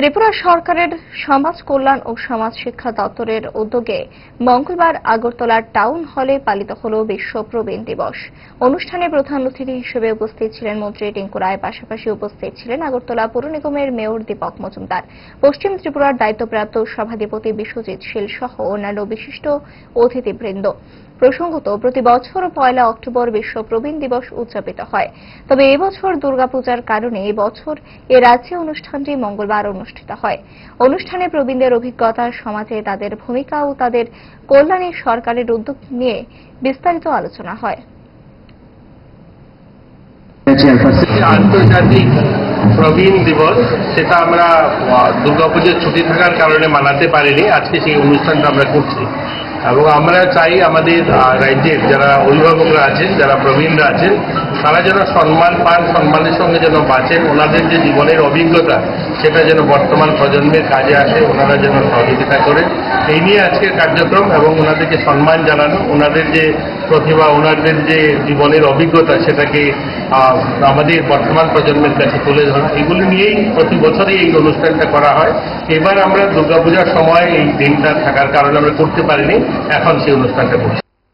ত্রিপুরা সরকারের সমাজ কল্যাণ ও সমাজ শিক্ষা দপ্তরের উদ্যোগে মঙ্গলবার আগরতলার টাউন হলে পালিত হল বিশ্ব প্রবীণ দিবস। অনুষ্ঠানে প্রধান অতিথি হিসেবে উপস্থিত ছিলেন মন্ত্রী টিঙ্কু রায়, পাশাপাশি উপস্থিত ছিলেন আগরতলা পৌর নিগমের মেয়র দীপক মজুমদার, পশ্চিম ত্রিপুরার দায়িত্বপ্রাপ্ত সভাধিপতি বিশ্বজিৎ শীল সহ অন্যান্য বিশিষ্ট অতিথিবৃন্দ। প্রসঙ্গত, প্রতি বছর 1 অক্টোবর বিশ্ব প্রবীণ দিবস উদযাপিত হয়। তবে এবছর দুর্গাপূজার কারণে এবছর এ রাজ্যে অনুষ্ঠানটি মঙ্গলবার অনুষ্ঠিত হয়। অনুষ্ঠানে প্রবীণদের অভিজ্ঞতা, সমাজে তাদের ভূমিকা ও তাদের কল্যাণে সরকারের উদ্যোগ নিয়ে বিস্তারিত আলোচনা হয়। আন্তর্জাতিক প্রবীণ দিবস সেটা আমরা দুর্গাপুজোর ছুটি থাকার কারণে মানাতে পারিনি। আজকে সেই অনুষ্ঠানটা আমরা করছি এবং আমরা চাই আমাদের রাজ্যের যারা অভিভাবকরা আছেন, যারা প্রবীণরা আছেন, তারা যেন সম্মান পান, সম্মানের সঙ্গে যেন বাঁচেন। ওনাদের যে জীবনের অভিজ্ঞতা সেটা যেন বর্তমান প্রজন্মের কাজে আসে, ওনারা যেন সহযোগিতা করেন। এই নিয়ে আজকের কার্যক্রম এবং ওনাদেরকে সম্মান জানানো, ওনাদের যে প্রতিভা, ওনাদের যে জীবনের অভিজ্ঞতা সেটাকে আমাদের বর্তমান প্রজন্মের কাছে তুলে ধরা, এগুলি নিয়েই প্রতি বছরই এই অনুষ্ঠানটা করা হয়। এবার আমরা দুর্গাপূজার সময় এই দিনটা থাকার কারণে আমরা করতে পারিনি, এখন সেই অনুষ্ঠানটা করছি।